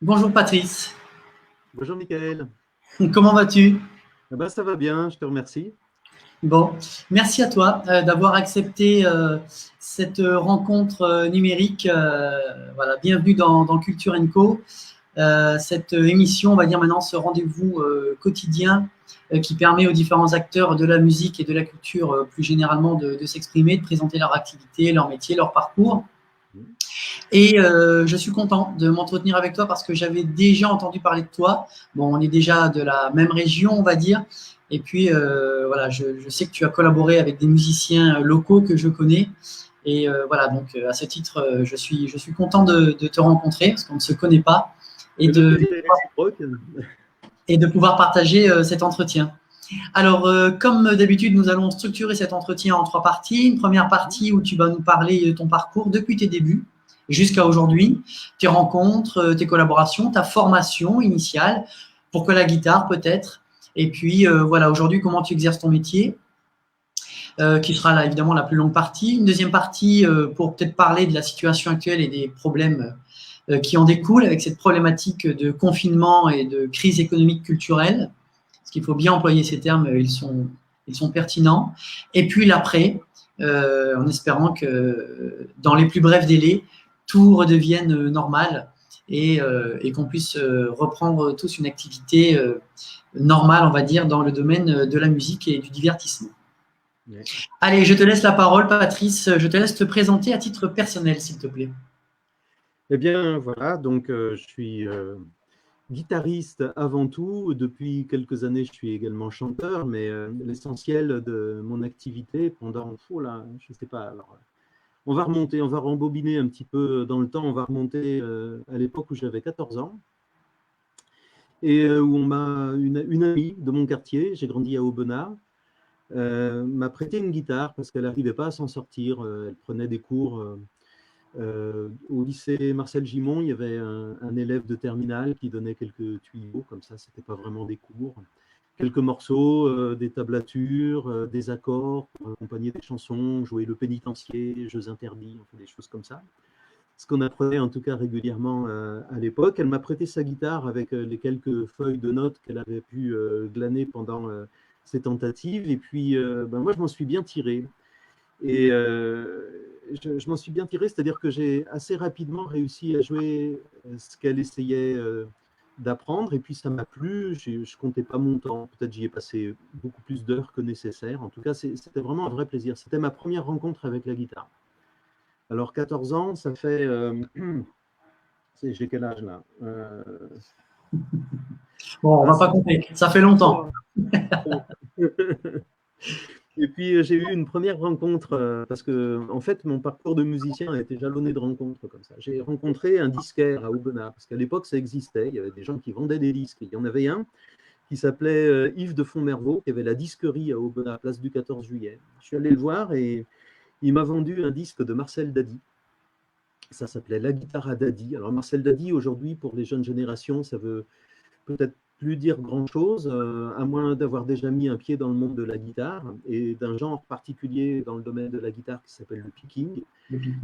Bonjour Patrice, Bonjour Michael. comment vas-tu? Ça va bien, je te remercie. Bon, merci à toi d'avoir accepté cette rencontre numérique. Voilà, bienvenue dans Culture Co. Cette émission, on va dire maintenant ce rendez-vous quotidien qui permet aux différents acteurs de la musique et de la culture plus généralement de s'exprimer, de présenter leur activité, leur métier, leur parcours. Et je suis content de m'entretenir avec toi parce que j'avais déjà entendu parler de toi. Bon, on est déjà de la même région, on va dire. Et puis, voilà, je sais que tu as collaboré avec des musiciens locaux que je connais. Et voilà, donc à ce titre, je suis content de te rencontrer parce qu'on ne se connaît pas et Mais le de, plaisir est réciproque. et de pouvoir partager cet entretien. Alors, comme d'habitude, nous allons structurer cet entretien en trois parties. Une première partie où tu vas nous parler de ton parcours depuis tes débuts jusqu'à aujourd'hui, tes rencontres, tes collaborations, ta formation initiale, pourquoi la guitare peut-être, et puis voilà, aujourd'hui, comment tu exerces ton métier, qui sera là évidemment la plus longue partie. Une deuxième partie pour peut-être parler de la situation actuelle et des problèmes qui en découlent avec cette problématique de confinement et de crise économique culturelle, parce qu'il faut bien employer ces termes, ils sont pertinents. Et puis l'après, en espérant que dans les plus brefs délais, tout redevienne normal et qu'on puisse reprendre tous une activité normale, on va dire, dans le domaine de la musique et du divertissement. Ouais. Allez, je te laisse la parole, Patrice. Je te laisse te présenter à titre personnel, s'il te plaît. Eh bien, voilà, donc je suis guitariste avant tout. Depuis quelques années, je suis également chanteur, mais l'essentiel de mon activité pendant, oh là, je ne sais pas, alors, on va remonter, on va rembobiner un petit peu dans le temps, on va remonter à l'époque où j'avais 14 ans et où une amie de mon quartier, j'ai grandi à Aubenas, m'a prêté une guitare parce qu'elle n'arrivait pas à s'en sortir. Elle prenait des cours au lycée Marcel Gimond. Il y avait un élève de terminale qui donnait quelques tuyaux, comme ça, c'était pas vraiment des cours. Quelques morceaux, des tablatures, des accords pour accompagner des chansons, jouer le pénitencier, jeux interdits, enfin, des choses comme ça. Ce qu'on apprenait en tout cas régulièrement à l'époque. Elle m'a prêté sa guitare avec les quelques feuilles de notes qu'elle avait pu glaner pendant ses tentatives. Et puis, moi, je m'en suis bien tiré. Et je m'en suis bien tiré, c'est-à-dire que j'ai assez rapidement réussi à jouer ce qu'elle essayait d'apprendre. Et puis, ça m'a plu. Je ne comptais pas mon temps. Peut-être j'y ai passé beaucoup plus d'heures que nécessaire. En tout cas, c'était vraiment un vrai plaisir. C'était ma première rencontre avec la guitare. Alors, 14 ans, ça fait j'ai quel âge là Bon, on Ah, va pas compter, ça fait longtemps. oh, bon. Et puis j'ai eu une première rencontre parce que en fait mon parcours de musicien a été jalonné de rencontres comme ça. J'ai rencontré un disquaire à Aubenas parce qu'à l'époque ça existait. Il y avait des gens qui vendaient des disques. Il y en avait un qui s'appelait Yves de Fontmervaux qui avait la disquerie à Aubenas, place du 14 juillet. Je suis allé le voir et il m'a vendu un disque de Marcel Dady. Ça s'appelait La guitare à Dady. Alors Marcel Dady aujourd'hui pour les jeunes générations ça veut peut-être plus dire grand-chose, à moins d'avoir déjà mis un pied dans le monde de la guitare et d'un genre particulier dans le domaine de la guitare qui s'appelle le picking.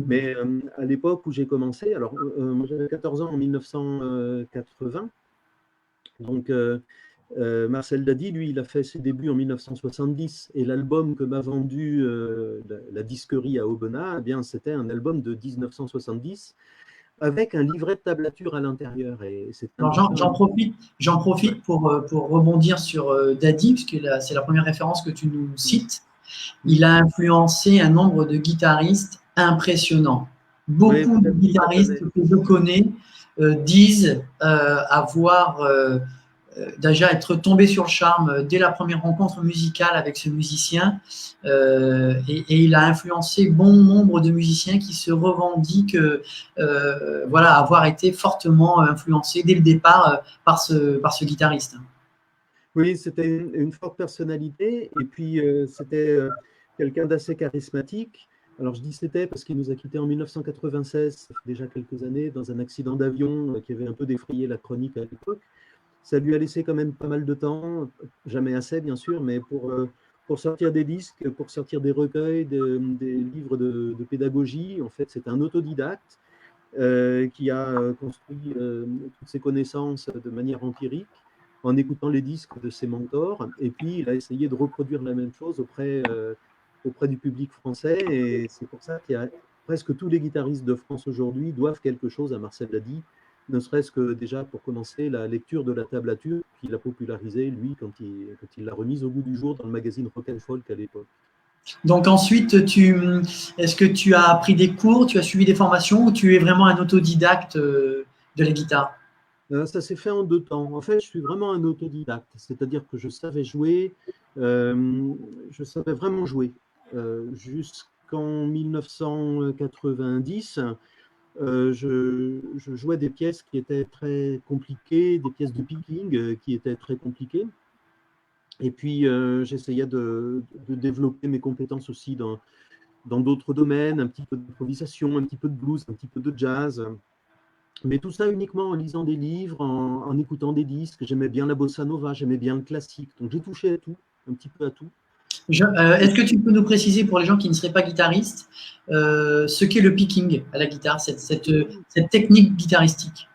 Mais à l'époque où j'ai commencé, alors moi j'avais 14 ans en 1980, donc Marcel Dady, lui, il a fait ses débuts en 1970 et l'album que m'a vendu la disquerie à Aubenas, eh bien, c'était un album de 1970 avec un livret de tablature à l'intérieur. Et c'est un Alors, petit peu un... j'en Ouais. profite pour rebondir sur Daddy, puisque c'est la première référence que tu nous cites. Il a influencé un nombre de guitaristes impressionnants. Oui, Beaucoup de peut-être toute la guitaristes planète. que je connais disent avoir déjà être tombé sur le charme dès la première rencontre musicale avec ce musicien. Et il a influencé bon nombre de musiciens qui se revendiquent voilà, avoir été fortement influencés dès le départ par ce guitariste. Oui, c'était une forte personnalité et puis c'était quelqu'un d'assez charismatique. Alors je dis c'était parce qu'il nous a quittés en 1996, ça fait déjà quelques années, dans un accident d'avion qui avait un peu défrayé la chronique à l'époque. Ça lui a laissé quand même pas mal de temps, jamais assez bien sûr, mais pour sortir des disques, pour sortir des recueils, des livres de pédagogie. En fait, c'est un autodidacte. qui a construit toutes ses connaissances de manière empirique en écoutant les disques de ses mentors. Et puis, il a essayé de reproduire la même chose auprès du public français. Et c'est pour ça qu'il y a presque tous les guitaristes de France aujourd'hui doivent quelque chose à Marcel Dady, ne serait-ce que déjà pour commencer la lecture de la tablature qu'il a popularisée, lui, quand il l'a remise au goût du jour dans le magazine Rock and Folk à l'époque. Donc ensuite, est-ce que tu as pris des cours, tu as suivi des formations ou tu es vraiment un autodidacte de la guitare? Ça s'est fait en 2 temps. En fait, je suis vraiment un autodidacte, c'est-à-dire que je savais jouer, je savais vraiment jouer. Jusqu'en 1990, je jouais des pièces qui étaient très compliquées, des pièces de picking qui étaient très compliquées. Et puis, j'essayais de développer mes compétences aussi dans d'autres domaines, un petit peu d'improvisation, un petit peu de blues, un petit peu de jazz. Mais tout ça uniquement en lisant des livres, en écoutant des disques. J'aimais bien la bossa nova, j'aimais bien le classique. Donc j'ai touché à tout, un petit peu à tout. Est-ce que tu peux nous préciser pour les gens qui ne seraient pas guitaristes ce qu'est le picking à la guitare, cette technique guitaristique?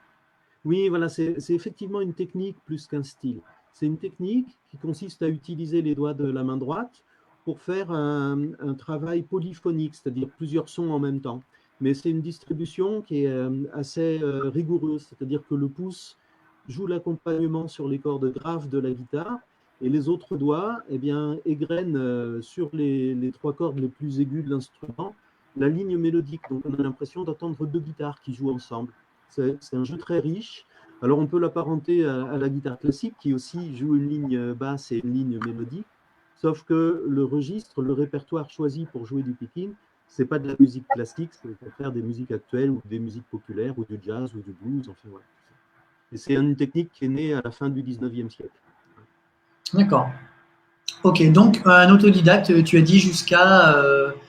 Oui, voilà, c'est effectivement une technique plus qu'un style. C'est une technique qui consiste à utiliser les doigts de la main droite pour faire un travail polyphonique, c'est-à-dire plusieurs sons en même temps. Mais c'est une distribution qui est assez rigoureuse, c'est-à-dire que le pouce joue l'accompagnement sur les cordes graves de la guitare et les autres doigts eh bien, égrènent sur les 3 cordes les plus aiguës de l'instrument la ligne mélodique. Donc on a l'impression d'entendre 2 guitares qui jouent ensemble. C'est un jeu très riche. Alors on peut l'apparenter à la guitare classique qui aussi joue une ligne basse et une ligne mélodique, sauf que le registre, le répertoire choisi pour jouer du picking, c'est pas de la musique classique, c'est au contraire des musiques actuelles ou des musiques populaires ou du jazz ou du blues, enfin voilà. Et c'est une technique qui est née à la fin du 19e siècle. D'accord. Ok, donc un autodidacte, tu as dit jusqu'à…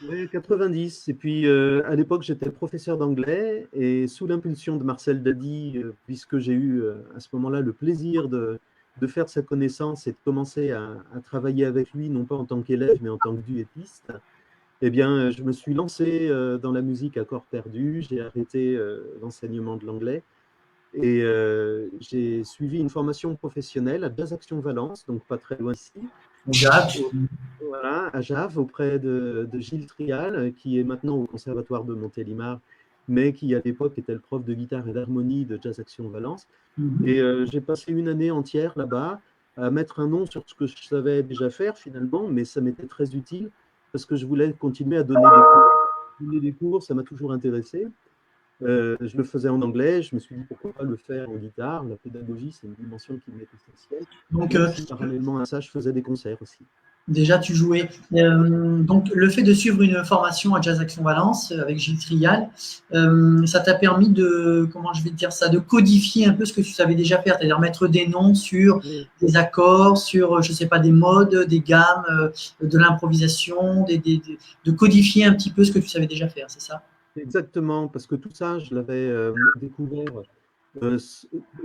Ouais, 90. Et puis à l'époque, j'étais professeur d'anglais et sous l'impulsion de Marcel Dady, puisque j'ai eu à ce moment-là le plaisir de faire sa connaissance et de commencer à travailler avec lui, non pas en tant qu'élève, mais en tant que duettiste, eh bien, je me suis lancé dans la musique à corps perdu. J'ai arrêté l'enseignement de l'anglais et j'ai suivi une formation professionnelle à Jazz Action Valence, donc pas très loin ici. Voilà, à Jave, auprès de Gilles Trial, qui est maintenant au Conservatoire de Montélimar, mais qui à l'époque était le prof de guitare et d'harmonie de Jazz Action Valence. Et j'ai passé une année entière là-bas à mettre un nom sur ce que je savais déjà faire finalement, mais ça m'était très utile parce que je voulais continuer à donner des cours. Donner des cours, ça m'a toujours intéressé. Je le faisais en anglais, je me suis dit pourquoi pas le faire en guitare. La pédagogie, c'est une dimension qui m'est essentielle. Donc, Même si parallèlement à ça, je faisais des concerts aussi. déjà, tu jouais. Donc, le fait de suivre une formation à Jazz Action Valence avec Gilles Trial, ça t'a permis de, comment je vais te dire ça, de codifier un peu ce que tu savais déjà faire, c'est-à-dire mettre des noms sur des accords, sur, je sais pas, des modes, des gammes, de l'improvisation, de codifier un petit peu ce que tu savais déjà faire, c'est ça? Exactement, parce que tout ça, je l'avais découvert.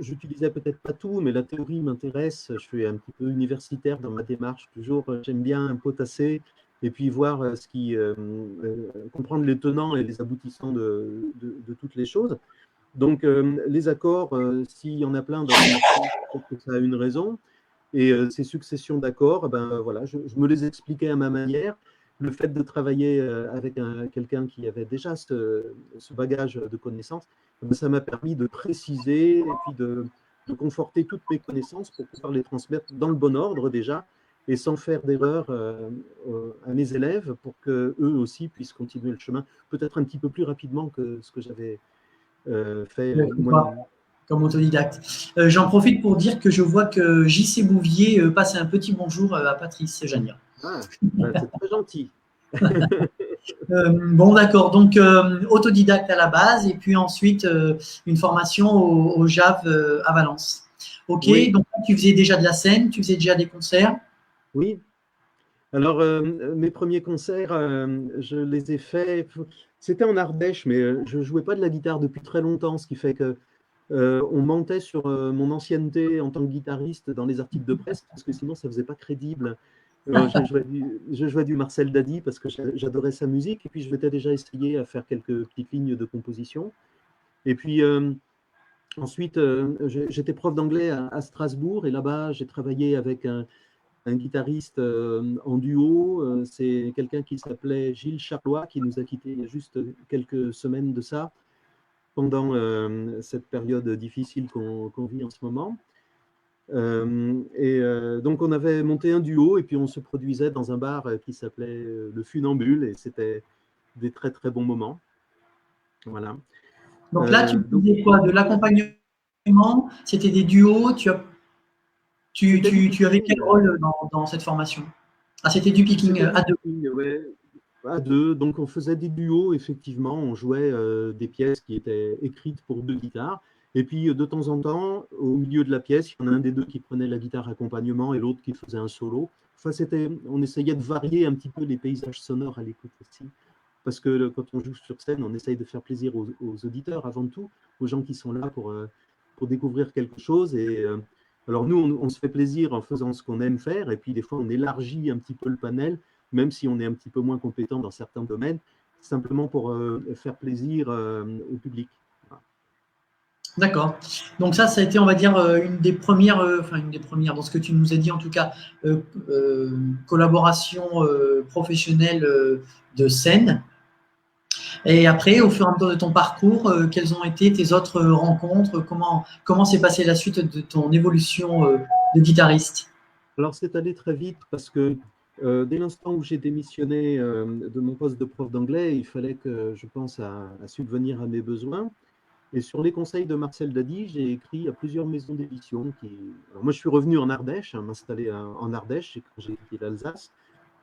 J'utilisais peut-être pas tout, mais la théorie m'intéresse. Je suis un petit peu universitaire dans ma démarche. Toujours, j'aime bien potasser et puis voir comprendre les tenants et les aboutissants de toutes les choses. Donc, les accords, s'il y en a plein dans une morceau, peut-être que ça a une raison. Et ces successions d'accords, ben, voilà, je me les expliquais à ma manière. Le fait de travailler avec quelqu'un qui avait déjà ce bagage de connaissances, ben, ça m'a permis de préciser et puis de conforter toutes mes connaissances pour pouvoir les transmettre dans le bon ordre déjà et sans faire d'erreur à mes élèves pour qu'eux aussi puissent continuer le chemin peut-être un petit peu plus rapidement que ce que j'avais fait moi-même. Comme autodidacte. J'en profite pour dire que je vois que JC Bouvier passe un petit bonjour à Patrice Jania. Ah, ben, c'est très gentil. Bon, d'accord. Donc, autodidacte à la base et puis ensuite une formation au JAV à Valence. Ok, Oui. donc tu faisais déjà de la scène, tu faisais déjà des concerts. Oui. Alors, mes premiers concerts, je les ai faits. C'était en Ardèche, mais je ne jouais pas de la guitare depuis très longtemps, ce qui fait que on mentait sur mon ancienneté en tant que guitariste dans les articles de presse, parce que sinon, ça ne faisait pas crédible. Je jouais du Marcel Dady parce que j'adorais sa musique, et puis je m'étais déjà essayé à faire quelques petites lignes de composition. Et puis ensuite, j'étais prof d'anglais à Strasbourg et là-bas, j'ai travaillé avec un guitariste en duo. C'est quelqu'un qui s'appelait Gilles Charlois, qui nous a quittés il y a juste quelques semaines de ça, pendant cette période difficile qu'on vit en ce moment. Donc, on avait monté un duo et puis on se produisait dans un bar qui s'appelait Le Funambule et c'était des très très bons moments. Voilà. Donc là, tu Donc, faisais quoi? De l'accompagnement? C'était des duos? c'était du Tu avais quel picking. rôle dans cette formation? Ah, c'était du picking C'était du à deux. picking, ouais, à deux. Donc, on faisait des duos, effectivement. On jouait des pièces qui étaient écrites pour deux guitares. Et puis, de temps en temps, au milieu de la pièce, il y en a un des deux qui prenait la guitare accompagnement et l'autre qui faisait un solo. Enfin, on essayait de varier un petit peu les paysages sonores à l'écoute aussi. Parce que quand on joue sur scène, on essaye de faire plaisir aux auditeurs avant tout, aux gens qui sont là pour découvrir quelque chose. Et alors nous, on se fait plaisir en faisant ce qu'on aime faire, et puis des fois, on élargit un petit peu le panel, même si on est un petit peu moins compétent dans certains domaines, simplement pour faire plaisir au public. Voilà. D'accord. Donc ça a été, on va dire, une des premières, enfin une des premières, dans ce que tu nous as dit en tout cas, collaboration professionnelle de scène. Et après, au fur et à mesure de ton parcours, quelles ont été tes autres rencontres? Comment s'est passée la suite de ton évolution de guitariste? Alors, c'est allé très vite parce que dès l'instant où j'ai démissionné de mon poste de prof d'anglais, il fallait que je pense à subvenir à mes besoins. Et sur les conseils de Marcel Dady, j'ai écrit à plusieurs maisons d'édition. Alors moi, je suis revenu en Ardèche, m'installer en Ardèche quand j'ai quitté l'Alsace.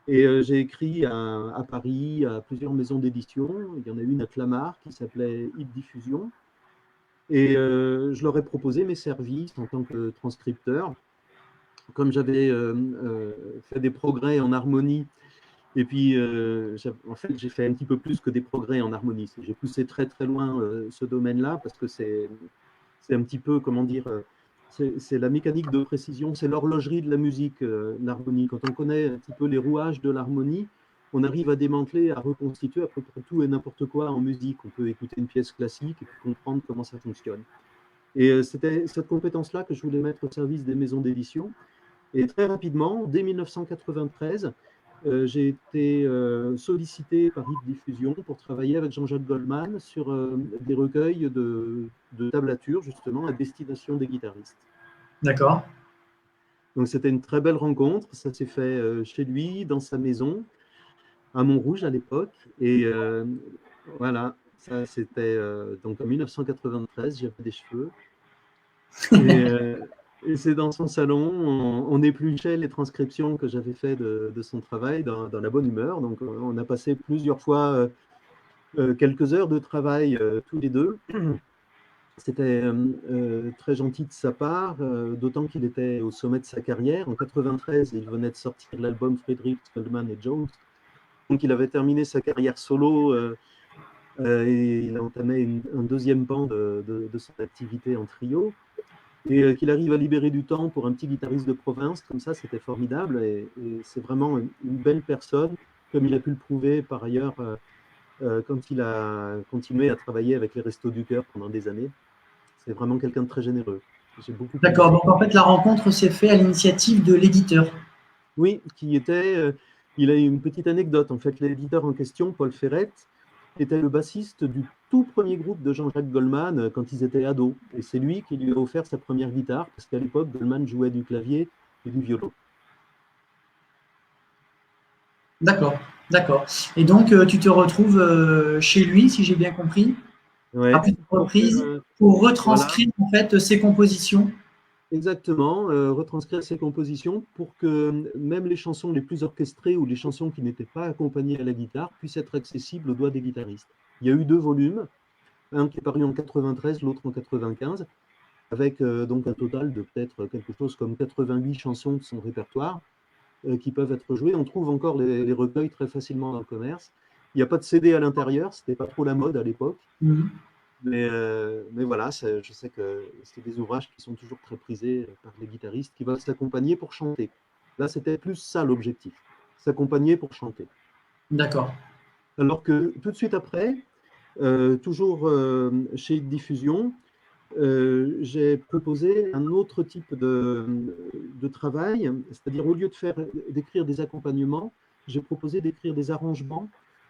Et j'ai écrit à Paris à plusieurs maisons d'édition. Il y en a une à Clamart qui s'appelait Hit Diffusion. Et je leur ai proposé mes services en tant que transcripteur. Comme j'avais fait des progrès en harmonie, et puis en fait, j'ai fait un petit peu plus que des progrès en harmonie. J'ai poussé très très loin ce domaine-là parce que c'est un petit peu, comment dire, c'est la mécanique de précision, c'est l'horlogerie de la musique, l'harmonie. Quand on connaît un petit peu les rouages de l'harmonie, on arrive à démanteler, à reconstituer à peu près tout et n'importe quoi en musique. On peut écouter une pièce classique et puis comprendre comment ça fonctionne. Et c'était cette compétence-là que je voulais mettre au service des maisons d'édition. Et très rapidement, dès 1993, j'ai été sollicité par Hit Diffusion pour travailler avec Jean-Jacques Goldman sur des recueils de tablatures, justement, à destination des guitaristes. D'accord. Donc, c'était une très belle rencontre. Ça s'est fait chez lui, dans sa maison, à Montrouge à l'époque. Et voilà, ça c'était donc en 1993, j'avais des cheveux. Et c'est dans son salon, on épluchait les transcriptions que j'avais fait de son travail dans la bonne humeur. Donc, on a passé plusieurs fois quelques heures de travail tous les deux. C'était très gentil de sa part, d'autant qu'il était au sommet de sa carrière. En 93, il venait de sortir l'album Frederick Goldman et Jones. Donc, il avait terminé sa carrière solo et il entamait un deuxième pan de son activité en trio. Et qu'il arrive à libérer du temps pour un petit guitariste de province, comme ça, c'était formidable. Et c'est vraiment une belle personne, comme il a pu le prouver par ailleurs quand il a continué à travailler avec les Restos du Cœur pendant des années. C'est vraiment quelqu'un de très généreux. J'ai beaucoup aimé. D'accord. Donc en fait, la rencontre s'est faite à l'initiative de l'éditeur. Oui, il a une petite anecdote. En fait, l'éditeur en question, Paul Ferrette, était le bassiste du tout premier groupe de Jean-Jacques Goldman quand ils étaient ados. Et c'est lui qui lui a offert sa première guitare, parce qu'à l'époque, Goldman jouait du clavier et du violon. D'accord, d'accord. Et donc, tu te retrouves chez lui, si j'ai bien compris, à Ouais, plusieurs pour faire, reprises, pour voilà, retranscrire en fait ses compositions. exactement, retranscrire ses compositions pour que même les chansons les plus orchestrées ou les chansons qui n'étaient pas accompagnées à la guitare puissent être accessibles aux doigts des guitaristes. Il y a eu 2 volumes, un qui est paru en 93, l'autre en 95, avec donc un total de peut-être quelque chose comme 88 chansons de son répertoire qui peuvent être jouées. On trouve encore les recueils très facilement dans le commerce. Il n'y a pas de CD à l'intérieur, ce n'était pas trop la mode à l'époque. Mhm. Mais voilà, je sais que c'est des ouvrages qui sont toujours très prisés par les guitaristes qui veulent s'accompagner pour chanter. Là, c'était plus ça l'objectif, s'accompagner pour chanter. D'accord. Alors que tout de suite après, toujours chez Diffusion, j'ai proposé un autre type de travail, c'est-à-dire au lieu d'écrire des accompagnements, j'ai proposé d'écrire des arrangements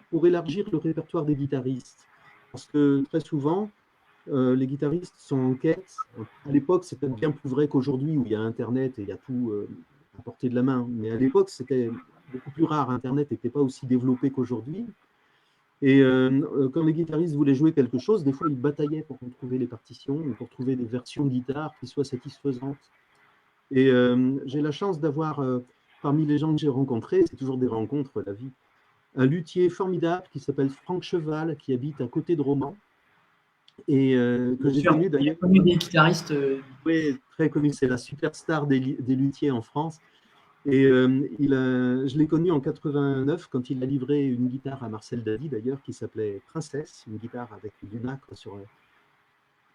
pour élargir le répertoire des guitaristes. Parce que très souvent, les guitaristes sont en quête. À l'époque, c'était bien plus vrai qu'aujourd'hui, où il y a Internet et il y a tout à portée de la main. Mais à l'époque, c'était beaucoup plus rare. Internet n'était pas aussi développé qu'aujourd'hui. Et quand les guitaristes voulaient jouer quelque chose, des fois, ils bataillaient pour trouver les partitions ou pour trouver des versions guitare qui soient satisfaisantes. Et j'ai la chance d'avoir, parmi les gens que j'ai rencontrés, c'est toujours des rencontres, la vie, un luthier formidable qui s'appelle Franck Cheval, qui habite à côté de Romans, et que j'ai connu d'ailleurs. Connu des guitaristes. Oui, très connu, c'est la superstar des luthiers en France. Et je l'ai connu en 89 quand il a livré une guitare à Marcel Dady d'ailleurs qui s'appelait Princesse, une guitare avec du nacre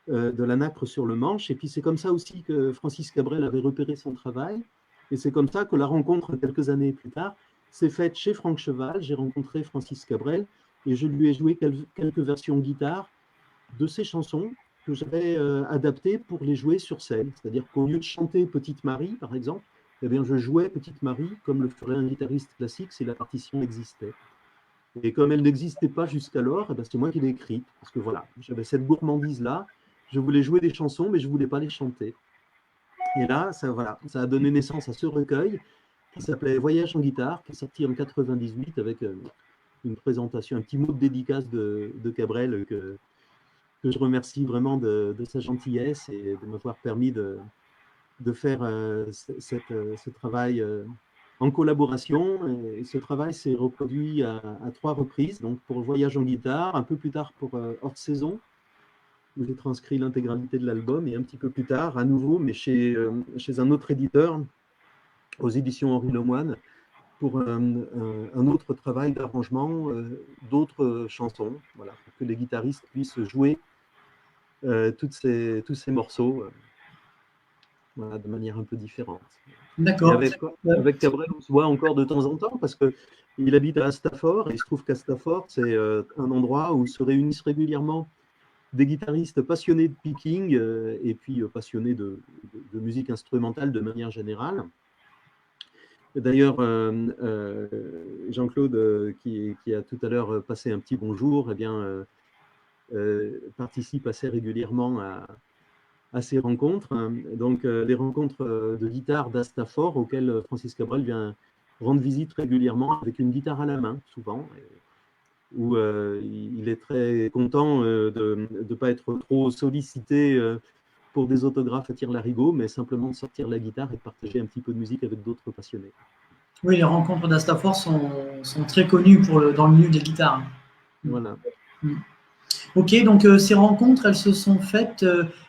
de la nacre sur le manche. Et puis c'est comme ça aussi que Francis Cabrel avait repéré son travail. Et c'est comme ça que la rencontre quelques années plus tard s'est faite chez Franck Cheval. J'ai rencontré Francis Cabrel et je lui ai joué quelques versions guitare de ses chansons que j'avais adaptées pour les jouer sur scène. C'est-à-dire qu'au lieu de chanter Petite Marie, par exemple, eh bien, je jouais Petite Marie comme le ferait un guitariste classique si la partition existait. Et comme elle n'existait pas jusqu'alors, eh bien, c'est moi qui l'ai écrite. Parce que voilà, j'avais cette gourmandise-là. Je voulais jouer des chansons, mais je ne voulais pas les chanter. Et là, voilà, ça a donné naissance à ce recueil qui s'appelait Voyage en guitare, qui est sorti en 98 avec une présentation, un petit mot de dédicace de Cabrel que je remercie vraiment de sa gentillesse et de m'avoir permis de faire ce travail en collaboration. Et ce travail s'est reproduit à 3 reprises, donc pour Voyage en guitare, un peu plus tard pour Hors Saison, où j'ai transcrit l'intégralité de l'album, et un petit peu plus tard, à nouveau, mais chez un autre éditeur, aux éditions Henri Lemoine, pour un autre travail d'arrangement d'autres chansons, voilà, pour que les guitaristes puissent jouer tous ces morceaux voilà, de manière un peu différente. D'accord. Avec Cabrel, on se voit encore de temps en temps parce qu'il habite à Stafford et il se trouve qu'à Stafford, c'est un endroit où se réunissent régulièrement des guitaristes passionnés de picking et puis passionnés de musique instrumentale de manière générale. D'ailleurs, Jean-Claude, qui a tout à l'heure passé un petit bonjour, eh bien, participe assez régulièrement à ces rencontres. Donc, les rencontres de guitare d'Astafor auxquelles Francis Cabrel vient rendre visite régulièrement avec une guitare à la main, souvent, où il est très content de ne pas être trop sollicité pour des autographes à tire-larigot, mais simplement de sortir la guitare et de partager un petit peu de musique avec d'autres passionnés. Oui, les rencontres d'Astafor sont très connues dans le milieu des guitares. Voilà. Ok, donc ces rencontres, elles se sont faites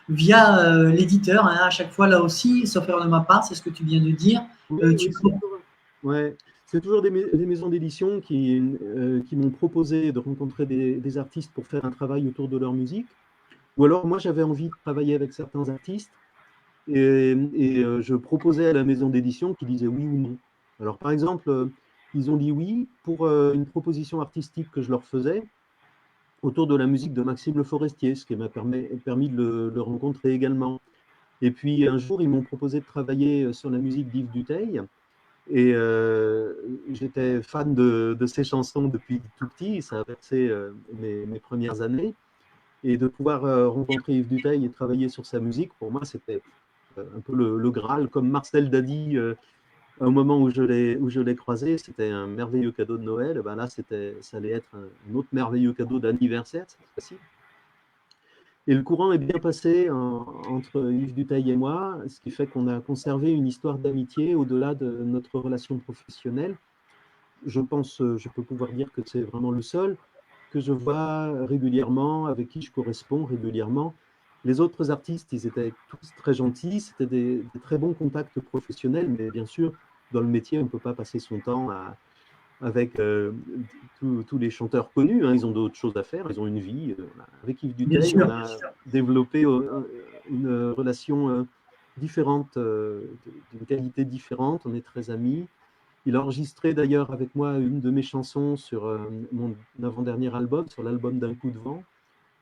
via l'éditeur, hein, à chaque fois là aussi, sauf erreur de ma part, c'est ce que tu viens de dire. C'est toujours des maisons d'édition qui m'ont proposé de rencontrer des artistes pour faire un travail autour de leur musique. Ou alors, moi, j'avais envie de travailler avec certains artistes et je proposais à la maison d'édition qui disait oui ou non. Alors, par exemple, ils ont dit oui pour une proposition artistique que je leur faisais autour de la musique de Maxime Le Forestier, ce qui m'a permis de le rencontrer également. Et puis, un jour, ils m'ont proposé de travailler sur la musique d'Yves Duteil. Et j'étais fan de ses chansons depuis tout petit, ça a versé mes premières années. Et de pouvoir rencontrer Yves Duteil et travailler sur sa musique, pour moi, c'était un peu le Graal. Comme Marcel Dady, au moment où je l'ai croisé, c'était un merveilleux cadeau de Noël. Et ben là, ça allait être un autre merveilleux cadeau d'anniversaire, cette fois-ci. Et le courant est bien passé entre Yves Duteil et moi, ce qui fait qu'on a conservé une histoire d'amitié au-delà de notre relation professionnelle. Je pense, je peux pouvoir dire que c'est vraiment le seul que je vois régulièrement, avec qui je corresponds régulièrement. Les autres artistes, ils étaient tous très gentils, c'était des très bons contacts professionnels, mais bien sûr, dans le métier, on ne peut pas passer son temps avec tous les chanteurs connus, hein, ils ont d'autres choses à faire, ils ont une vie. Avec Yves Duteil, on a développé une relation différente, d'une qualité différente, on est très amis. Il a enregistré d'ailleurs avec moi une de mes chansons sur mon avant-dernier album, sur l'album D'un coup de vent.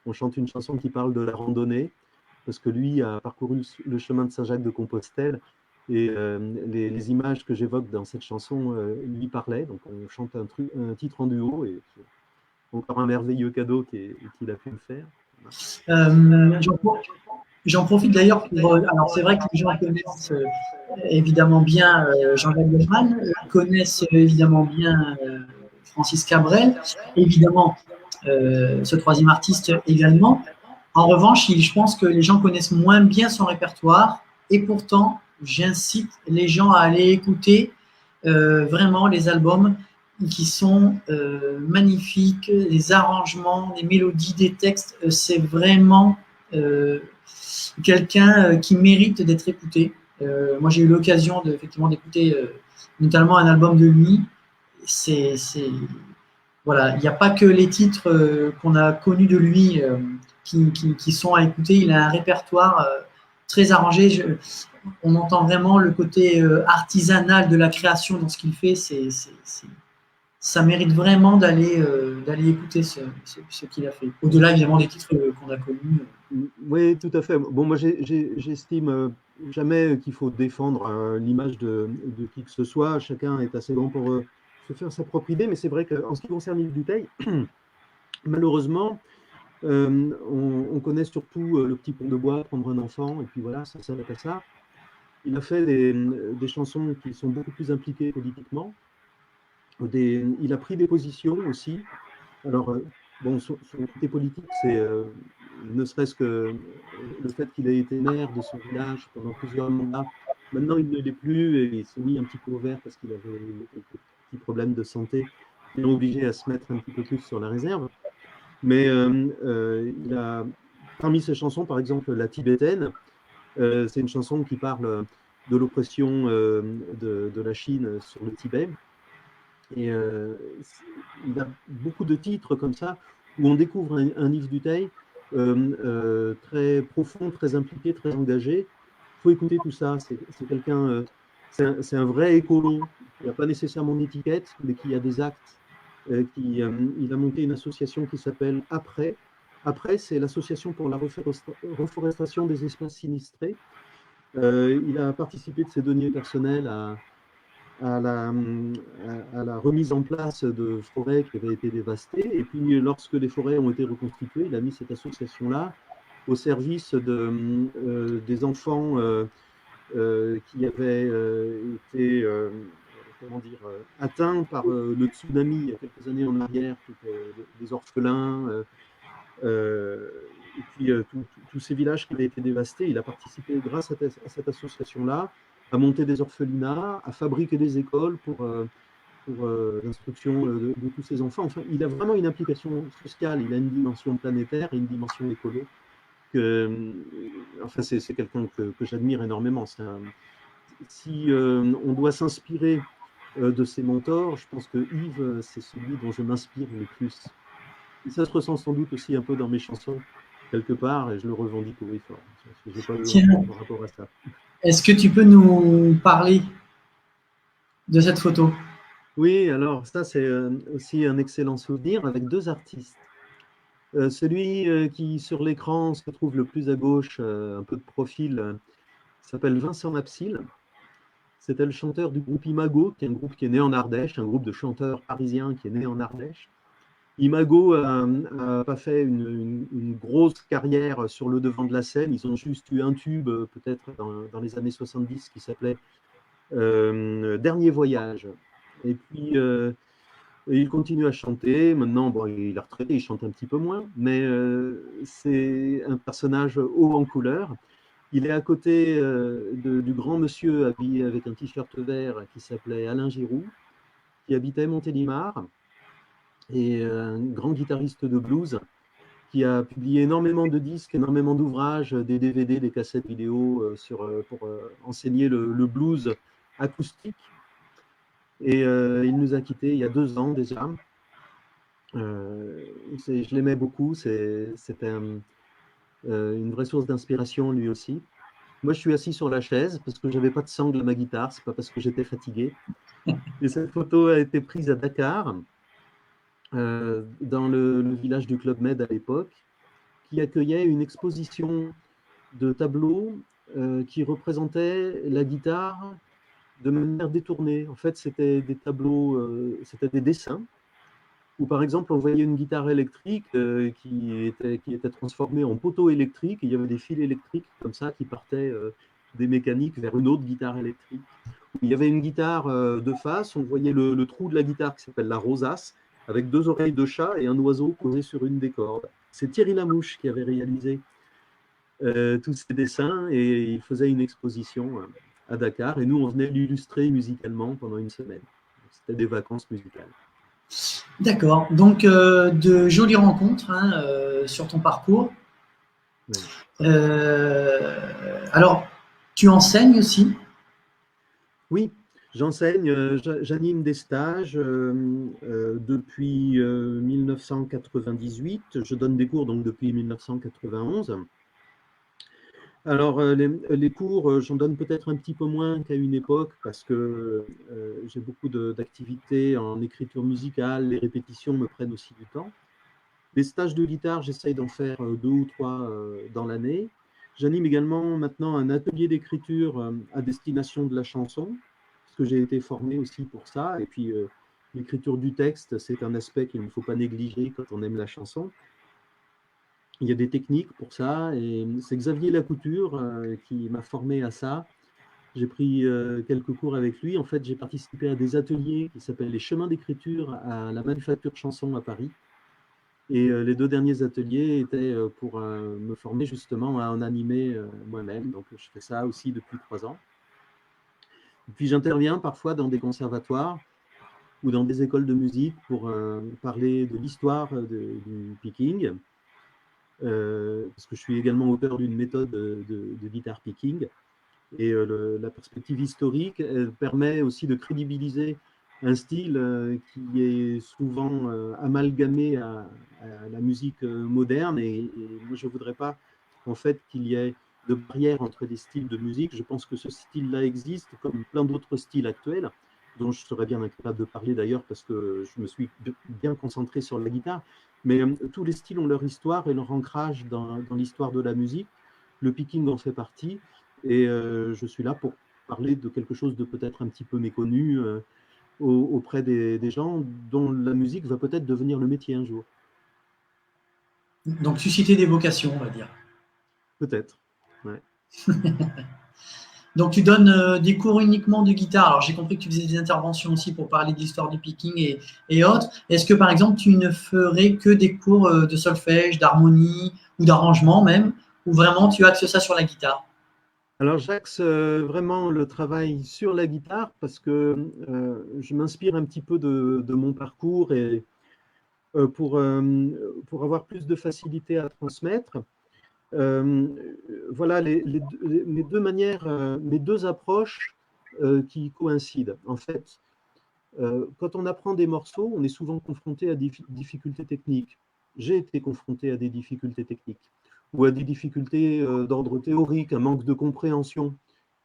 On chante une chanson qui parle de la randonnée, parce que lui a parcouru le chemin de Saint-Jacques-de-Compostelle, et les images que j'évoque dans cette chanson lui parlaient. Donc on chante un titre en duo, et encore un merveilleux cadeau qu'il a pu me faire. Euh, J'en j'en profite d'ailleurs pour. Alors, c'est vrai que les gens connaissent évidemment bien Jean-Jacques Goldman, connaissent évidemment bien Francis Cabrel, évidemment ce troisième artiste également. En revanche, je pense que les gens connaissent moins bien son répertoire et pourtant, j'incite les gens à aller écouter vraiment les albums qui sont magnifiques, les arrangements, les mélodies des textes, c'est vraiment quelqu'un qui mérite d'être écouté. Moi, j'ai eu l'occasion effectivement d'écouter notamment un album de lui. C'est, voilà, il n'y a pas que les titres qu'on a connus de lui qui sont à écouter. Il a un répertoire très arrangé. On entend vraiment le côté artisanal de la création dans ce qu'il fait. Ça mérite vraiment d'aller écouter ce qu'il a fait. Au-delà, évidemment, des titres qu'on a connus. Oui, tout à fait. Bon, moi, j'estime jamais qu'il faut défendre l'image de qui que ce soit. Chacun est assez grand pour se faire sa propre idée, mais c'est vrai qu'en ce qui concerne Yves Duteil, malheureusement, on connaît surtout Le Petit Pont de Bois, Prendre un enfant, et puis voilà, ça s'arrête à ça. Il a fait des chansons qui sont beaucoup plus impliquées politiquement. Il a pris des positions aussi. Alors, bon, son côté politique, c'est ne serait-ce que le fait qu'il ait été maire de son village pendant plusieurs mandats. Maintenant, il ne l'est plus et il s'est mis un petit peu au vert parce qu'il avait quelques petits problèmes de santé qui l'ont obligé à se mettre un petit peu plus sur la réserve. Mais il a, parmi ses chansons, par exemple, La Tibétaine, c'est une chanson qui parle de l'oppression de la Chine sur le Tibet. Et il a beaucoup de titres comme ça où on découvre un Yves Duteil très profond, très impliqué, très engagé. Il faut écouter tout ça. C'est quelqu'un, c'est un vrai écolo qui n'a pas nécessairement d'étiquette, mais qui a des actes. Il a monté une association qui s'appelle Après. Après, c'est l'association pour la reforestation des espaces sinistrés. Il a participé de ses deniers personnels à la remise en place de forêts qui avaient été dévastées. Et puis, lorsque les forêts ont été reconstituées, il a mis cette association-là au service des enfants qui avaient été comment dire, atteints par le tsunami il y a quelques années en arrière, des orphelins. Et puis, tous ces villages qui avaient été dévastés, il a participé, grâce à cette association-là, à monter des orphelinats, à fabriquer des écoles pour l'instruction de tous ces enfants. Enfin, il a vraiment une implication sociale, il a une dimension planétaire et une dimension écolo. Enfin, c'est quelqu'un que j'admire énormément. Si on doit s'inspirer de ses mentors, je pense que Yves, c'est celui dont je m'inspire le plus. Et ça se ressent sans doute aussi un peu dans mes chansons, quelque part, et je le revendique au fort. Je n'ai pas eu honte par rapport à ça. Est-ce que tu peux nous parler de cette photo? Oui, alors ça, c'est aussi un excellent souvenir avec deux artistes. Celui qui, sur l'écran, se trouve le plus à gauche, un peu de profil, s'appelle Vincent Mapsil. C'était le chanteur du groupe Imago, qui est un groupe qui est né en Ardèche, un groupe de chanteurs parisiens qui est né en Ardèche. Imago n'a pas fait une grosse carrière sur le devant de la scène. Ils ont juste eu un tube, peut-être dans les années 70, qui s'appelait Dernier Voyage. Et puis, il continue à chanter. Maintenant, bon, il est retraité, il chante un petit peu moins, mais c'est un personnage haut en couleur. Il est à côté du grand monsieur habillé avec un t-shirt vert qui s'appelait Alain Giroux, qui habitait Montélimar, et un grand guitariste de blues qui a publié énormément de disques, énormément d'ouvrages, des DVD, des cassettes vidéo pour enseigner le blues acoustique. Et il nous a quittés il y a 2 ans déjà. Je l'aimais beaucoup, c'était une vraie source d'inspiration lui aussi. Moi, je suis assis sur la chaise parce que je n'avais pas de sangle à ma guitare, c'est pas parce que j'étais fatigué. Et cette photo a été prise à Dakar, dans le village du Club Med à l'époque, qui accueillait une exposition de tableaux qui représentaient la guitare de manière détournée. En fait, c'était des tableaux, c'était des dessins où, par exemple, on voyait une guitare électrique qui était transformée en poteau électrique, et il y avait des fils électriques comme ça qui partaient des mécaniques vers une autre guitare électrique. Il y avait une guitare de face, on voyait le trou de la guitare qui s'appelle la rosace, avec deux oreilles de chat et un oiseau posé sur une des cordes. C'est Thierry Lamouche qui avait réalisé tous ces dessins, et il faisait une exposition à Dakar, et nous, on venait l'illustrer musicalement pendant une semaine. C'était des vacances musicales. D'accord. Donc, de jolies rencontres hein, sur ton parcours. Oui. Alors, tu enseignes aussi? Oui, j'enseigne, j'anime des stages depuis 1998. Je donne des cours donc depuis 1991. Alors, les cours, j'en donne peut-être un petit peu moins qu'à une époque parce que j'ai beaucoup d'activités en écriture musicale. Les répétitions me prennent aussi du temps. Les stages de guitare, j'essaye d'en faire 2 ou 3 dans l'année. J'anime également maintenant un atelier d'écriture à destination de la chanson, parce que j'ai été formé aussi pour ça. Et puis, l'écriture du texte, c'est un aspect qu'il ne faut pas négliger quand on aime la chanson. Il y a des techniques pour ça, et c'est Xavier Lacouture qui m'a formé à ça. J'ai pris quelques cours avec lui. En fait, j'ai participé à des ateliers qui s'appellent les chemins d'écriture à la Manufacture Chanson à Paris. Et les 2 derniers ateliers étaient pour me former justement à en animer moi-même. Donc, je fais ça aussi depuis 3 ans. Et puis, j'interviens parfois dans des conservatoires ou dans des écoles de musique pour parler de l'histoire du picking. Parce que je suis également auteur d'une méthode de guitare picking. Et la perspective historique, elle permet aussi de crédibiliser un style qui est souvent amalgamé à la musique moderne. Et moi, je ne voudrais pas en fait qu'il y ait de barrière entre les styles de musique. Je pense que ce style-là existe, comme plein d'autres styles actuels, dont je serais bien incapable de parler d'ailleurs parce que je me suis bien concentré sur la guitare. Mais tous les styles ont leur histoire et leur ancrage dans l'histoire de la musique. Le picking en fait partie. Et je suis là pour parler de quelque chose de peut-être un petit peu méconnu auprès des gens dont la musique va peut-être devenir le métier un jour. Donc, susciter des vocations, on va dire. Peut-être. Ouais. Donc, tu donnes des cours uniquement de guitare. Alors, j'ai compris que tu faisais des interventions aussi pour parler de l'histoire du picking et autres. Est-ce que, par exemple, tu ne ferais que des cours de solfège, d'harmonie ou d'arrangement même, ou vraiment tu axes ça sur la guitare? Alors j'axe vraiment le travail sur la guitare parce que je m'inspire un petit peu de mon parcours, et pour avoir plus de facilité à transmettre. Euh, voilà mes 2 manières, mes 2 approches qui coïncident. En fait, quand on apprend des morceaux, on est souvent confronté à des difficultés techniques. J'ai été confronté à des difficultés techniques ou à des difficultés d'ordre théorique, un manque de compréhension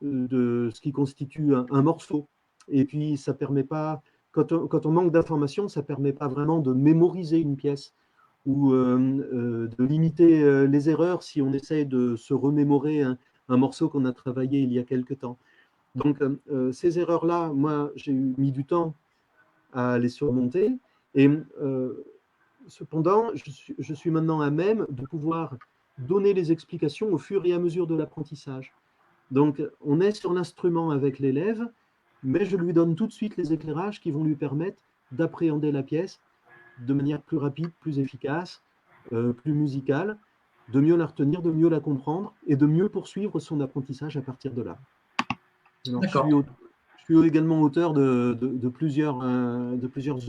de ce qui constitue un morceau. Et puis, ça permet pas, quand on manque d'informations, ça ne permet pas vraiment de mémoriser une pièce ou de limiter les erreurs si on essaie de se remémorer un morceau qu'on a travaillé il y a quelque temps. Donc, ces erreurs-là, moi, j'ai mis du temps à les surmonter. Et cependant, je suis maintenant à même de pouvoir donner les explications au fur et à mesure de l'apprentissage. Donc, on est sur l'instrument avec l'élève, mais je lui donne tout de suite les éclairages qui vont lui permettre d'appréhender la pièce de manière plus rapide, plus efficace, plus musicale, de mieux la retenir, de mieux la comprendre et de mieux poursuivre son apprentissage à partir de là. Alors, D'accord. je suis également auteur de plusieurs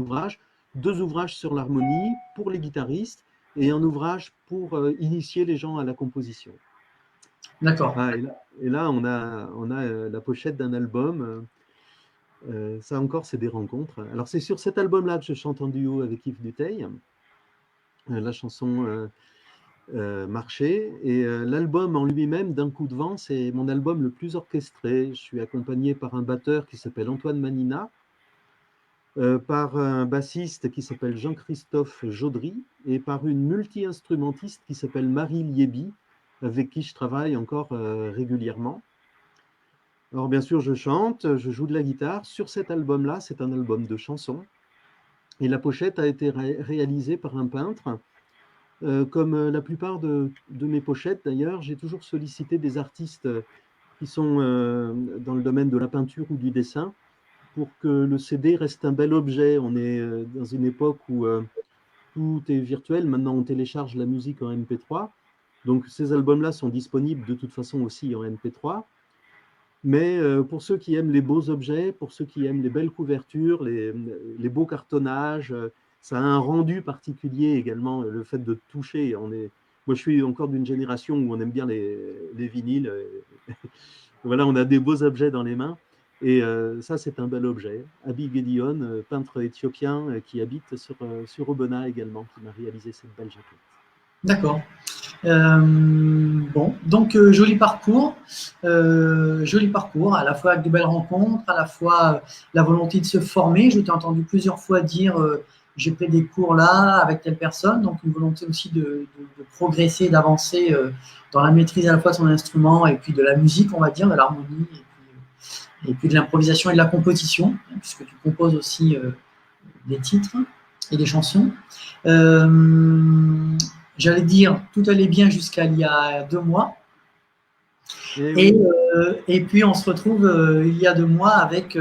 ouvrages, 2 ouvrages sur l'harmonie pour les guitaristes et un ouvrage pour initier les gens à la composition. D'accord. Ah, et là, on a la pochette d'un album. Ça encore, c'est des rencontres. Alors, c'est sur cet album-là que je chante en duo avec Yves Duteil. La chanson marché. Et l'album en lui-même, d'un coup de vent, c'est mon album le plus orchestré. Je suis accompagné par un batteur qui s'appelle Antoine Manina, par un bassiste qui s'appelle Jean-Christophe Jaudry et par une multi-instrumentiste qui s'appelle Marie Liébi, avec qui je travaille encore régulièrement. Alors bien sûr, je chante, je joue de la guitare. Sur cet album-là, c'est un album de chansons. Et la pochette a été réalisée par un peintre. Comme la plupart de mes pochettes, d'ailleurs, j'ai toujours sollicité des artistes qui sont dans le domaine de la peinture ou du dessin pour que le CD reste un bel objet. On est dans une époque où tout est virtuel. Maintenant, on télécharge la musique en MP3. Donc, ces albums-là sont disponibles de toute façon aussi en MP3. Mais pour ceux qui aiment les beaux objets, pour ceux qui aiment les belles couvertures, les beaux cartonnages, ça a un rendu particulier également, le fait de toucher. Moi, je suis encore d'une génération où on aime bien les vinyles. Voilà, on a des beaux objets dans les mains. Et ça, c'est un bel objet. Abi Gedeon, peintre éthiopien qui habite sur Aubenas également, qui m'a réalisé cette belle jaquette. D'accord. Bon, donc joli parcours, à la fois avec de belles rencontres, à la fois la volonté de se former. Je t'ai entendu plusieurs fois dire j'ai pris des cours là avec telle personne, donc une volonté aussi de progresser, d'avancer dans la maîtrise à la fois de son instrument et puis de la musique, on va dire, de l'harmonie, et puis de l'improvisation et de la composition, puisque tu composes aussi des titres et des chansons. J'allais dire, tout allait bien jusqu'à il y a 2 mois. Et puis, on se retrouve il y a 2 mois avec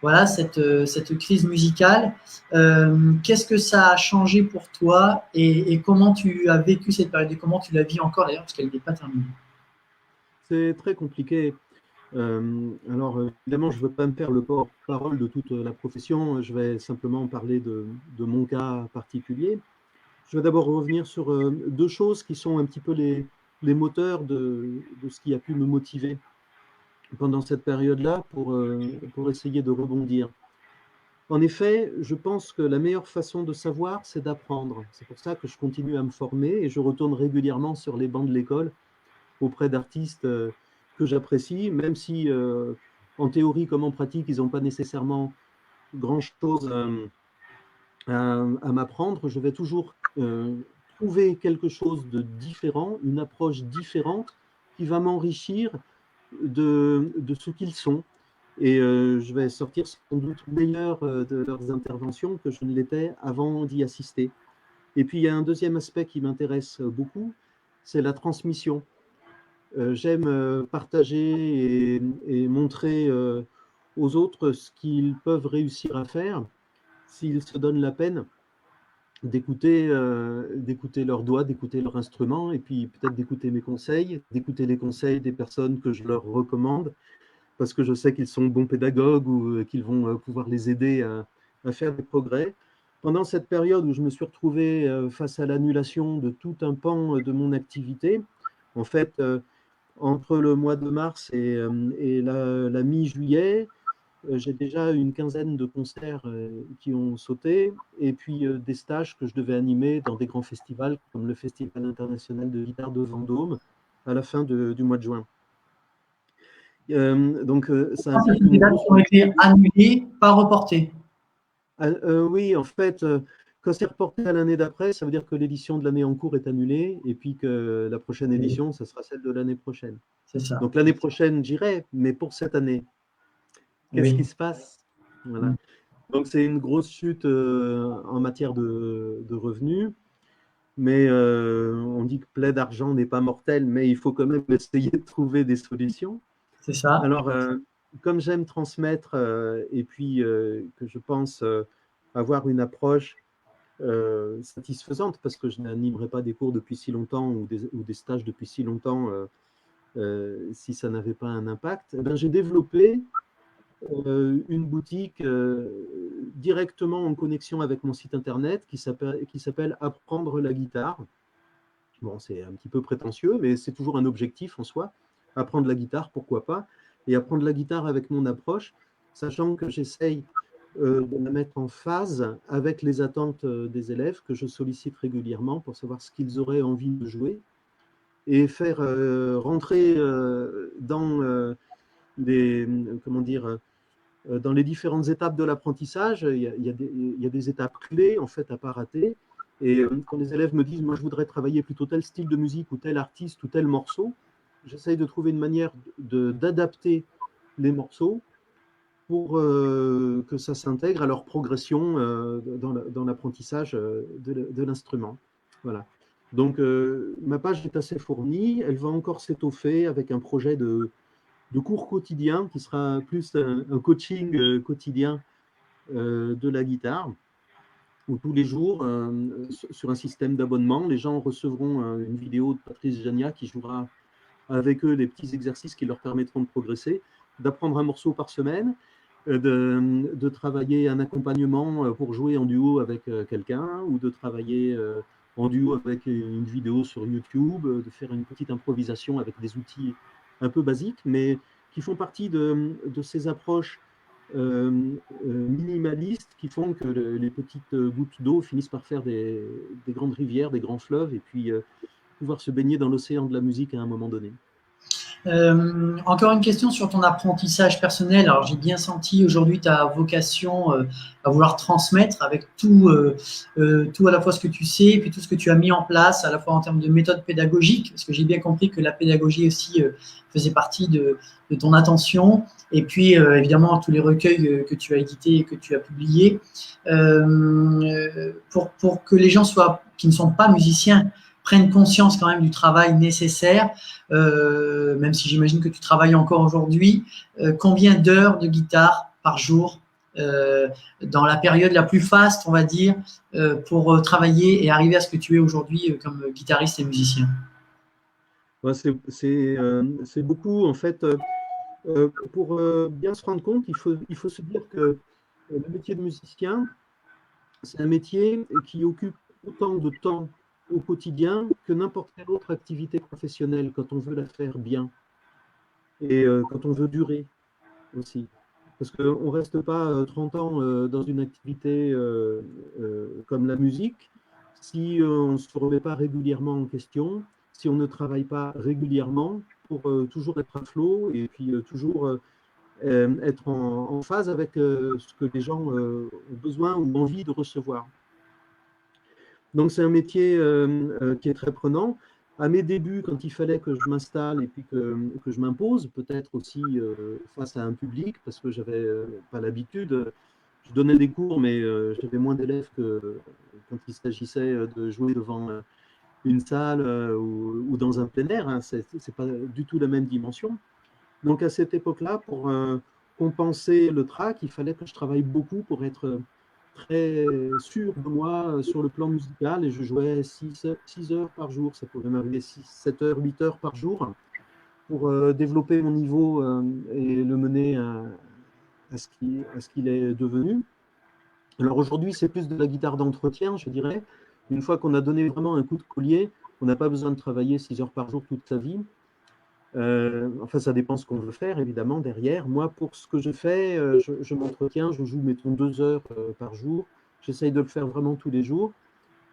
voilà, cette crise musicale. Qu'est-ce que ça a changé pour toi et comment tu as vécu cette période et comment tu la vis encore d'ailleurs, parce qu'elle n'est pas terminée? C'est très compliqué. Alors, évidemment, je ne veux pas me faire le porte-parole de toute la profession. Je vais simplement parler de mon cas particulier. Je vais d'abord revenir sur 2 choses qui sont un petit peu les moteurs de ce qui a pu me motiver pendant cette période-là pour essayer de rebondir. En effet, je pense que la meilleure façon de savoir, c'est d'apprendre. C'est pour ça que je continue à me former et je retourne régulièrement sur les bancs de l'école auprès d'artistes que j'apprécie, même si en théorie comme en pratique, ils n'ont pas nécessairement grand-chose à m'apprendre. Je vais toujours trouver quelque chose de différent, une approche différente qui va m'enrichir de ce qu'ils sont. Et je vais sortir sans doute meilleur de leurs interventions que je ne l'étais avant d'y assister. Et puis, il y a un deuxième aspect qui m'intéresse beaucoup, c'est la transmission. J'aime partager et montrer aux autres ce qu'ils peuvent réussir à faire s'ils se donnent la peine d'écouter leurs doigts, d'écouter leur instrument, et puis peut-être d'écouter mes conseils, d'écouter les conseils des personnes que je leur recommande, parce que je sais qu'ils sont bons pédagogues ou qu'ils vont pouvoir les aider à faire des progrès. Pendant cette période où je me suis retrouvé face à l'annulation de tout un pan de mon activité, en fait, entre le mois de mars et la mi-juillet, j'ai déjà une quinzaine de concerts qui ont sauté, et puis des stages que je devais animer dans des grands festivals, comme le Festival international de guitare de Vendôme, à la fin du mois de juin. Donc, ça implique Des dates qui ont été annulées, pas reportées. Oui, en fait, quand c'est reporté à l'année d'après, ça veut dire que l'édition de l'année en cours est annulée, et puis que la prochaine édition, ça sera celle de l'année prochaine. C'est ça. Donc l'année prochaine, j'irai, mais pour cette année, qu'est-ce qui se passe? Voilà. Donc c'est une grosse chute en matière de revenus, mais on dit que plaie d'argent n'est pas mortel, mais il faut quand même essayer de trouver des solutions. C'est ça. Alors, comme j'aime transmettre et puis que je pense avoir une approche satisfaisante, parce que je n'animerai pas des cours depuis si longtemps ou des stages depuis si longtemps si ça n'avait pas un impact, eh bien, j'ai développé une boutique directement en connexion avec mon site internet qui s'appelle Apprendre la guitare. Bon, c'est un petit peu prétentieux, mais c'est toujours un objectif en soi. Apprendre la guitare, pourquoi pas, et apprendre la guitare avec mon approche, sachant que j'essaye de la mettre en phase avec les attentes des élèves que je sollicite régulièrement pour savoir ce qu'ils auraient envie de jouer et faire rentrer comment dire, dans les différentes étapes de l'apprentissage. Il y a des étapes clés en fait à pas rater. Et quand les élèves me disent, moi je voudrais travailler plutôt tel style de musique ou tel artiste ou tel morceau, j'essaye de trouver une manière d'adapter les morceaux pour que ça s'intègre à leur progression dans l'apprentissage de l'instrument. Voilà. Donc, ma page est assez fournie. Elle va encore s'étoffer avec un projet de cours quotidien qui sera plus un coaching quotidien de la guitare, où tous les jours, sur un système d'abonnement, les gens recevront une vidéo de Patrice Jania qui jouera avec eux des petits exercices qui leur permettront de progresser, d'apprendre un morceau par semaine, de travailler un accompagnement pour jouer en duo avec quelqu'un, ou de travailler en duo avec une vidéo sur YouTube, de faire une petite improvisation avec des outils un peu basiques, mais qui font partie de ces approches minimalistes qui font que les petites gouttes d'eau finissent par faire des grandes rivières, des grands fleuves, et puis pouvoir se baigner dans l'océan de la musique à un moment donné. Encore une question sur ton apprentissage personnel. Alors, j'ai bien senti aujourd'hui ta vocation à vouloir transmettre avec tout à la fois ce que tu sais et puis tout ce que tu as mis en place, à la fois en termes de méthode pédagogique, parce que j'ai bien compris que la pédagogie aussi faisait partie de ton attention, et puis évidemment tous les recueils que tu as édités et que tu as publiés, pour que les gens qui ne sont pas musiciens prennent conscience quand même du travail nécessaire, même si j'imagine que tu travailles encore aujourd'hui. Combien d'heures de guitare par jour dans la période la plus faste, on va dire, pour travailler et arriver à ce que tu es aujourd'hui comme guitariste et musicien? Ouais, c'est beaucoup, en fait. Pour bien se rendre compte, il faut se dire que le métier de musicien, c'est un métier qui occupe autant de temps au quotidien que n'importe quelle autre activité professionnelle quand on veut la faire bien et quand on veut durer aussi. Parce qu'on ne reste pas 30 ans dans une activité comme la musique si on ne se remet pas régulièrement en question, si on ne travaille pas régulièrement pour toujours être à flot et puis toujours être en phase avec ce que les gens ont besoin ou envie de recevoir. Donc c'est un métier qui est très prenant. À mes débuts, quand il fallait que je m'installe et puis que je m'impose, peut-être aussi face à un public, parce que je n'avais pas l'habitude. Je donnais des cours, mais j'avais moins d'élèves que quand il s'agissait de jouer devant une salle ou dans un plein air. Hein. Ce n'est pas du tout la même dimension. Donc à cette époque-là, pour compenser le trac, il fallait que je travaille beaucoup pour être très sûr de moi sur le plan musical, et je jouais 6 heures par jour, ça pouvait m'arriver 7 heures, 8 heures par jour pour développer mon niveau et le mener à ce qu'il est devenu. Alors aujourd'hui, c'est plus de la guitare d'entretien, je dirais. Une fois qu'on a donné vraiment un coup de collier, on n'a pas besoin de travailler 6 heures par jour toute sa vie. Enfin, ça dépend ce qu'on veut faire, évidemment, derrière. Moi, pour ce que je fais, je m'entretiens, je joue, mettons, 2 heures par jour. J'essaye de le faire vraiment tous les jours.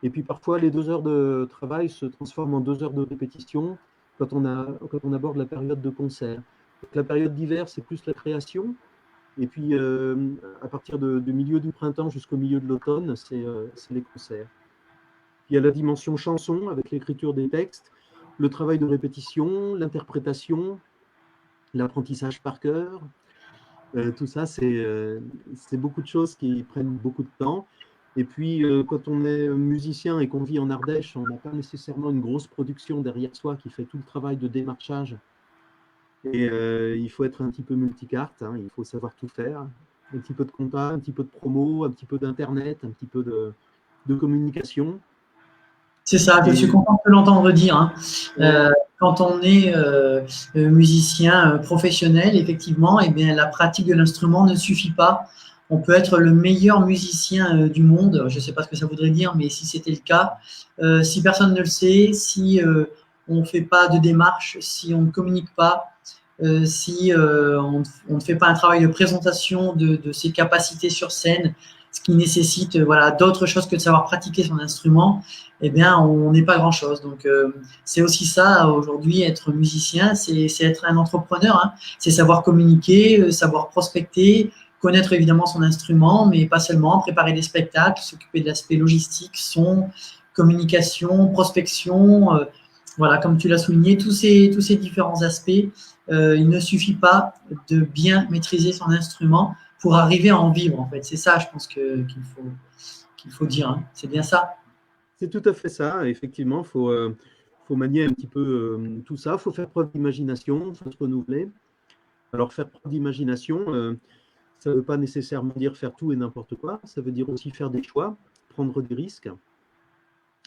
Et puis, parfois, les 2 heures de travail se transforment en 2 heures de répétition quand on aborde la période de concert. Donc, la période d'hiver, c'est plus la création. Et puis, à partir du milieu du printemps jusqu'au milieu de l'automne, c'est les concerts. Il y a la dimension chanson avec l'écriture des textes, le travail de répétition, l'interprétation, l'apprentissage par cœur. Tout ça, c'est beaucoup de choses qui prennent beaucoup de temps. Et puis, quand on est musicien et qu'on vit en Ardèche, on n'a pas nécessairement une grosse production derrière soi qui fait tout le travail de démarchage. Et il faut être un petit peu multicarte, hein, il faut savoir tout faire. Un petit peu de compta, un petit peu de promo, un petit peu d'internet, un petit peu de communication. C'est ça, je suis content de l'entendre dire. Hein. Quand on est musicien professionnel, effectivement, eh bien, la pratique de l'instrument ne suffit pas. On peut être le meilleur musicien du monde, je ne sais pas ce que ça voudrait dire, mais si c'était le cas, si personne ne le sait, si on ne fait pas de démarche, si on ne communique pas, si on ne fait pas un travail de présentation de ses capacités sur scène, ce qui nécessite voilà, d'autres choses que de savoir pratiquer son instrument, eh bien, on n'est pas grand-chose. Donc, c'est aussi ça, aujourd'hui, être musicien, c'est être un entrepreneur. Hein. C'est savoir communiquer, savoir prospecter, connaître évidemment son instrument, mais pas seulement, préparer des spectacles, s'occuper de l'aspect logistique, son, communication, prospection, voilà, comme tu l'as souligné, tous ces différents aspects, il ne suffit pas de bien maîtriser son instrument pour arriver à en vivre, en fait. C'est ça, je pense, qu'il faut dire. Hein. C'est bien ça. C'est tout à fait ça. Effectivement, faut manier un petit peu tout ça. Il faut faire preuve d'imagination, il faut se renouveler. Alors, faire preuve d'imagination, ça ne veut pas nécessairement dire faire tout et n'importe quoi. Ça veut dire aussi faire des choix, prendre des risques.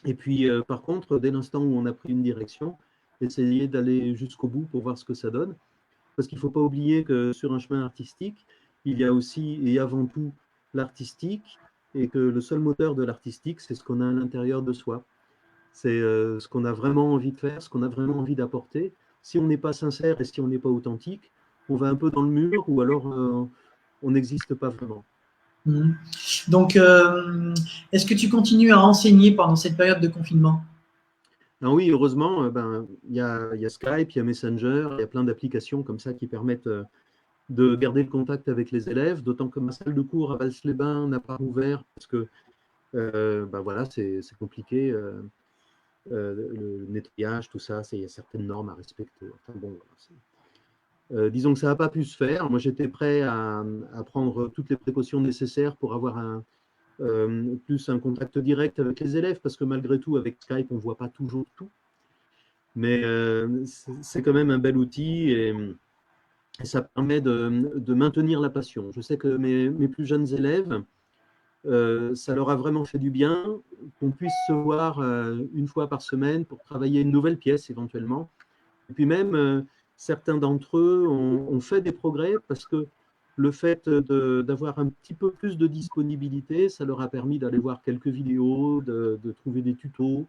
Et puis, par contre, dès l'instant où on a pris une direction, essayer d'aller jusqu'au bout pour voir ce que ça donne. Parce qu'il ne faut pas oublier que sur un chemin artistique, il y a aussi et avant tout l'artistique, et que le seul moteur de l'artistique, c'est ce qu'on a à l'intérieur de soi. C'est ce qu'on a vraiment envie de faire, ce qu'on a vraiment envie d'apporter. Si on n'est pas sincère et si on n'est pas authentique, on va un peu dans le mur ou alors on n'existe pas vraiment. Mmh. Donc, est-ce que tu continues à enseigner pendant cette période de confinement? Alors oui, heureusement, il y a Skype, il y a Messenger, il y a plein d'applications comme ça qui permettent de garder le contact avec les élèves, d'autant que ma salle de cours à Vals-les-Bains n'a pas ouvert parce que voilà, c'est compliqué. Le nettoyage, tout ça, il y a certaines normes à respecter. Enfin, bon, disons que ça n'a pas pu se faire. Moi, j'étais prêt à prendre toutes les précautions nécessaires pour avoir plus un contact direct avec les élèves, parce que malgré tout, avec Skype, on ne voit pas toujours tout. Mais c'est quand même un bel outil et ça permet de maintenir la passion. Je sais que mes plus jeunes élèves, ça leur a vraiment fait du bien qu'on puisse se voir une fois par semaine pour travailler une nouvelle pièce éventuellement. Et puis même, certains d'entre eux ont fait des progrès parce que le fait d'avoir un petit peu plus de disponibilité, ça leur a permis d'aller voir quelques vidéos, de trouver des tutos,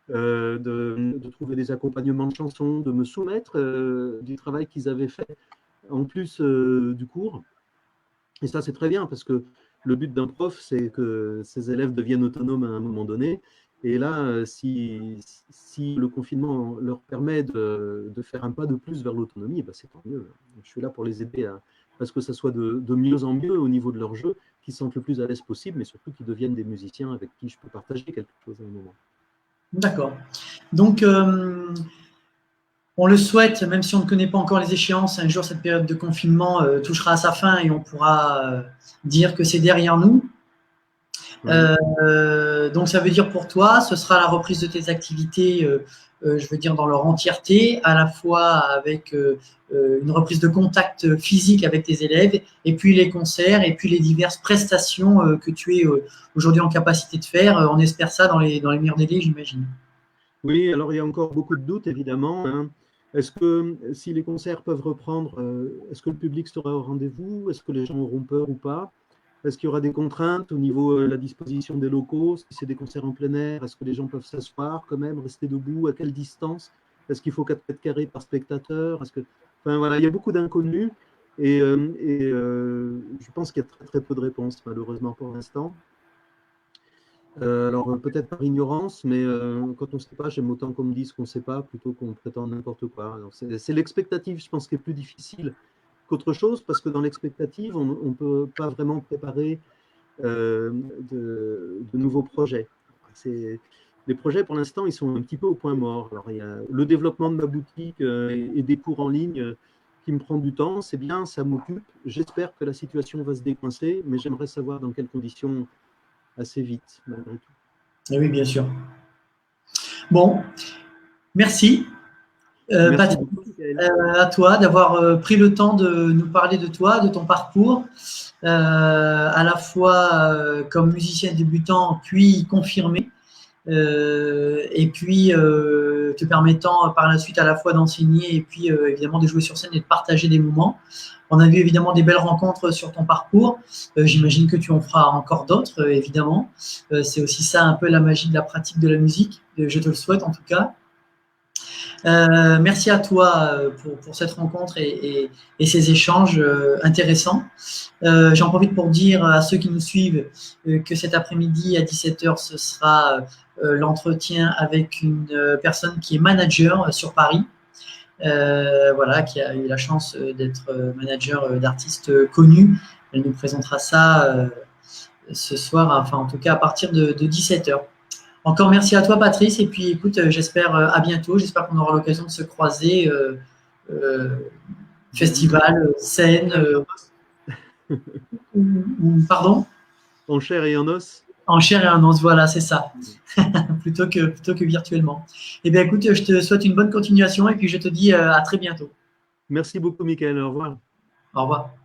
de trouver des accompagnements de chansons, de me soumettre du travail qu'ils avaient fait en plus du cours. Et ça, c'est très bien parce que le but d'un prof, c'est que ses élèves deviennent autonomes à un moment donné. Et là, si le confinement leur permet de faire un pas de plus vers l'autonomie, ben c'est tant mieux. Je suis là pour les aider à ce que ça soit de mieux en mieux au niveau de leur jeu, qu'ils se sentent le plus à l'aise possible, mais surtout qu'ils deviennent des musiciens avec qui je peux partager quelque chose à un moment. D'accord. Donc, on le souhaite, même si on ne connaît pas encore les échéances, un jour cette période de confinement touchera à sa fin et on pourra dire que c'est derrière nous. Oui. Donc ça veut dire pour toi, ce sera la reprise de tes activités, je veux dire dans leur entièreté, à la fois avec une reprise de contact physique avec tes élèves, et puis les concerts, et puis les diverses prestations que tu es aujourd'hui en capacité de faire. On espère ça dans les meilleurs délais, j'imagine. Oui, alors il y a encore beaucoup de doutes, évidemment. Hein. Est-ce que si les concerts peuvent reprendre, est-ce que le public sera au rendez-vous? Est-ce que les gens auront peur ou pas? Est-ce qu'il y aura des contraintes au niveau de la disposition des locaux? Si c'est des concerts en plein air, est-ce que les gens peuvent s'asseoir quand même, rester debout? À quelle distance? Est-ce qu'il faut 4 mètres carrés par spectateur? Enfin, voilà, il y a beaucoup d'inconnus et je pense qu'il y a très, très peu de réponses, malheureusement, pour l'instant. Alors peut-être par ignorance, mais quand on ne sait pas, j'aime autant qu'on me dise qu'on ne sait pas plutôt qu'on prétende n'importe quoi. C'est l'expectative, je pense, qui est plus difficile qu'autre chose, parce que dans l'expectative, on ne peut pas vraiment préparer de nouveaux projets. Les projets, pour l'instant, ils sont un petit peu au point mort. Alors, il y a le développement de ma boutique et des cours en ligne qui me prend du temps, c'est bien, ça m'occupe. J'espère que la situation va se décoincer, mais j'aimerais savoir dans quelles conditions assez vite, malgré tout. Et oui, bien sûr. Bon, merci. Merci Patrick, à toi d'avoir pris le temps de nous parler de toi, de ton parcours, à la fois comme musicien débutant, puis confirmé, et puis te permettant par la suite à la fois d'enseigner et puis évidemment de jouer sur scène et de partager des moments. On a vu évidemment des belles rencontres sur ton parcours. J'imagine que tu en feras encore d'autres, évidemment. C'est aussi ça un peu la magie de la pratique de la musique. Je te le souhaite en tout cas. Merci à toi pour cette rencontre et ces échanges intéressants. J'en profite pour dire à ceux qui nous suivent que cet après-midi à 17h, ce sera l'entretien avec une personne qui est manager sur Paris. Voilà, qui a eu la chance d'être manager d'artistes connus. Elle nous présentera ça ce soir, enfin en tout cas à partir de 17h. Encore merci à toi Patrice, et puis écoute, j'espère à bientôt, j'espère qu'on aura l'occasion de se croiser, festival, scène, pardon? En chair et en os. En chair et en os, voilà, c'est ça, plutôt que virtuellement. Eh bien écoute, je te souhaite une bonne continuation, et puis je te dis à très bientôt. Merci beaucoup Mickaël, au revoir. Au revoir.